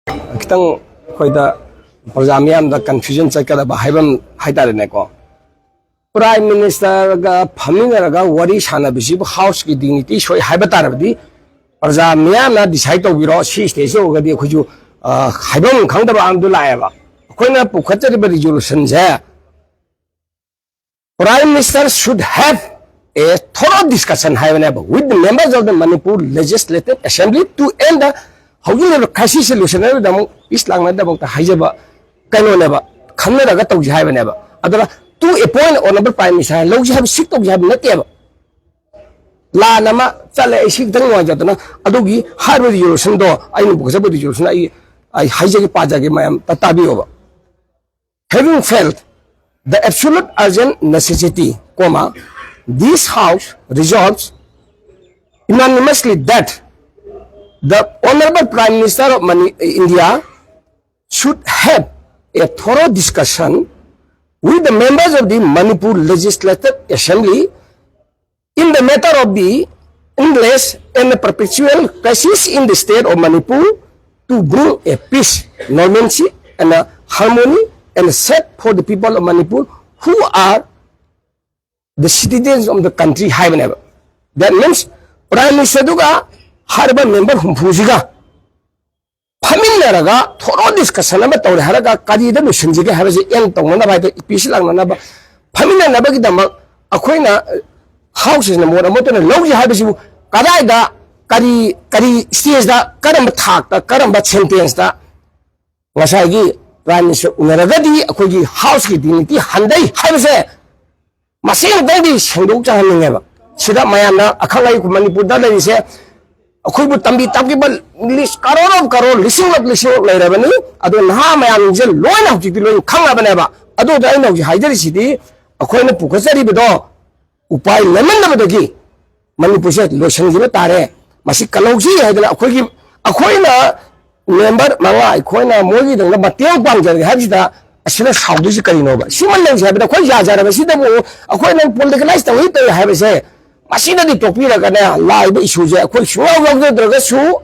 खितंग खोइदा प्रजा मियाम दा कंफ्यूजन चकदा हाइबम हाइतारे को प्राइम मिनिस्टर गा फमिंगरगा वरी साना बिसि हाउस की डिग्निटी सोय हाइबतारबदी प्रजा मियाम ना डिसाइड तौबिरो सी स्टेज ओगदी खुजु हाइबम खंगदबा आमदु लायबा खोइना पुखचरिबा रिजोल्यूशन जे Prime Minister should have a thorough discussion with the members of the Manipur Legislative Assembly to end the housing crisis solution. Islam Hajaba Kanoneva, Kanada to Javaneva. To appoint honorable Prime Minister, Logi have sick of Jabneteva. La Nama Sala Shiktan Adogi, Harvard Yurusan do, I know because of the Yurusan, I hijack Pajagi, my Tatabi over. Having felt the absolute urgent necessity, this House resolves unanimously that the Honorable Prime Minister of India should have a thorough discussion with the members of the Manipur Legislative Assembly in the matter of the endless and perpetual crisis in the state of Manipur to bring a peace, normalcy, and a harmony and set for the people of Manipur who are the citizens of the country. That means Prime Minister Duga Harba member Humpuziga Paminaraga, thorough discussion about Haraga Kadi the Mushinjiga has a end to one of the peace Langanaba Pamina Nabagidama Aquina houses in the Moramoto and Logi Habisu Kadaida Kari sees the Karamba talk, the Karamba sentence that Wasagi. Prime Minister Unaragadi, Akogi House dignity, Handai, Habse, Masin Daddy, Shanduka Haneva. Sida Mayana, Akalai Manipur, that is a Akubu Tambi Takiba list Karol, listen up, like revenue. I don't know how my angel, loan of the Kangabaneva. I don't know the Hyder City, Akoina Pukasari Bedo, Upai Lemon of the Gi, Manipushet, Lotion Givatare, Masikalogi, Akoina. Member Manga, Koina, Mogi, the Mateo Banga, Hajida, a Sina Saudi Karinova. Simon knows have the Koyaza, Sida, a Koina politicalized the way they have a say. Masina di Topira Gana, live issues, a quick show of the Dragasu,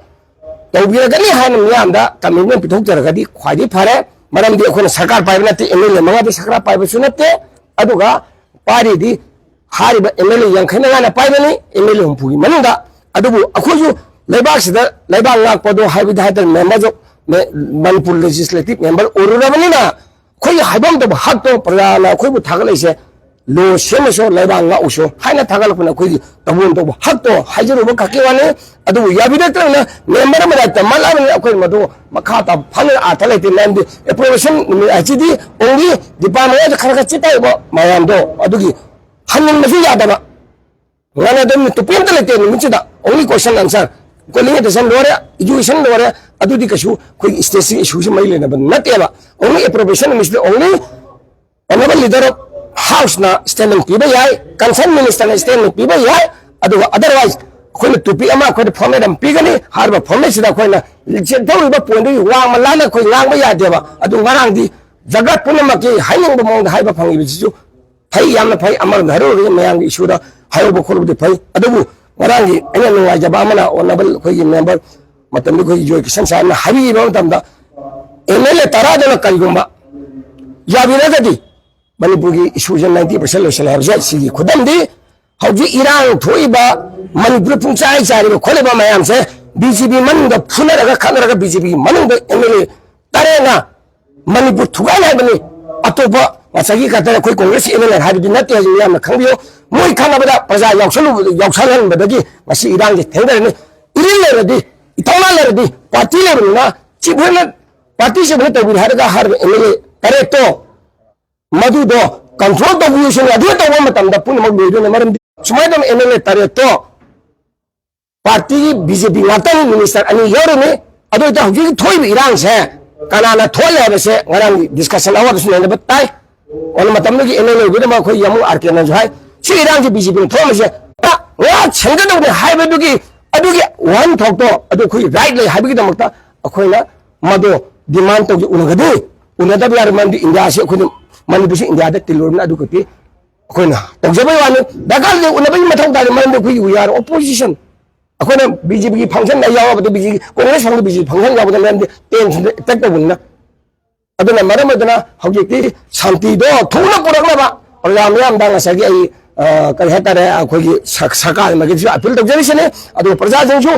Tobira Gani Han Yanda, Tamil Pitogari, Quadi Pare, Madame de Kona Sakar Pivanati, Emily Manga, Sakra Pivasunate, Aduga, Pari di Hariba, Emily Yankana Pivani, Emily Pui Manda, Adubu, Akuju. Labaks the Labang Podo Hybrid had members of Manipur Legislative member Uruvanina. Koy Habam to Hato Prana, Kubu Tagalese, Lo Shemeso, Labang Usho, Hina Tagalapana Kui, the wound of Hato, Hajaru Kakiwane, Adu Yabidana, member of the Malawi Akwimado, Makata, Pana Atalati land, a provision IGD, only the Pamela Karakachita, Mayando, Adugi, Hanan Mafia. One of them to Pintalate, only question answer. Calling it some lawyer, education lawyer, Adudikashu, quick station issues, not ever. Only a profession is the only another leader of House na standing people, concerned minister standing people, otherwise, when to be a mark with the format and pigany, harbor promise that when a point, Malana, Queen Langaya Deva, Adumarandi, Zagat Punamaki, hiding among the hyperpong with you. Pay Yama pay among the Haru, Mayang Ishuda, Harubo the pay, Adabu. Marangi, any Jabamana or Nobel member, Matamuko Joyson, Habi Rotamda, Emele Tarada Kayumba, Yaviragadi, Manipugi issues 90% shall have Zetsi, Kudandi, how the Iran, Toiba, Manipur size, I will call about my answer, BGB Manga, Punaka, Kanaka, BGB, Manga, Emily, Tarena, Manipur Tuana, Atoba, Masaki Katara, quick Congress, Emily, had been not as Yama Kambio. Moi Kanabada, Paza Yaksalan, Badagi, Masi Iran, Tender, Irrelevant, Itala, Party Levina, Chibuna, Partition with Haraga Har, Emily, Pareto, Madudo, control the evolution, Adita Womatam, the Punam, Sumadam Emily Pareto, Party, BJP, Natan Minister, and Yorome, Adota, Toy Iran's hair, Kanana Toya, say, when I'm discussing our but tie, on Matamaki, Emily, Widamako Yamu, Arkanas High. She ran to BGP Thomas. What sending the highway to Adugi one talk to Aduki rightly Habidamata, Aquila, Mado, demand of the Unagade, Unadabi Mandi in the Asia couldn't manipulate in the other Tilurna Dukuti, Aquina. The Japan, the Gali, Unabi Matanga, we are opposition. ꯑꯩꯈꯣꯏꯅ BJPꯒꯤ ꯐꯪꯁꯟꯗ ꯌꯥꯎꯔꯕꯗ Congress ꯐꯪꯗ BJP function ꯌꯥꯎꯕꯗ ꯃꯔꯝꯗꯤ ꯇꯦꯟꯁꯟꯗ attack ꯇꯧꯕꯅꯤꯅ ꯑꯗꯨꯅ ꯃꯔꯝ ꯑꯣꯏꯗꯨꯅ ꯍꯧꯖꯤꯛꯇꯤ ꯁꯥꯟꯇꯤꯗꯣ ꯊꯨꯅ ꯄꯨꯔꯛꯅꯕ ꯄ꯭ꯔꯖꯥ ꯃꯤꯌꯥꯝꯗ ꯉꯁꯥꯏꯒꯤ ꯑꯩ ꯀꯔꯤ ꯍꯥꯏꯇꯥꯔꯦ ꯑꯩꯈꯣꯏꯒꯤ ꯁꯔꯀꯥꯔ ꯑꯃꯒꯤꯁꯨ ꯑꯄꯤꯜ ꯇꯧꯖꯔꯤꯁꯤꯅꯤ ꯑꯗꯨꯒ ꯄ꯭ꯔꯖꯥꯁꯤꯡꯁꯨ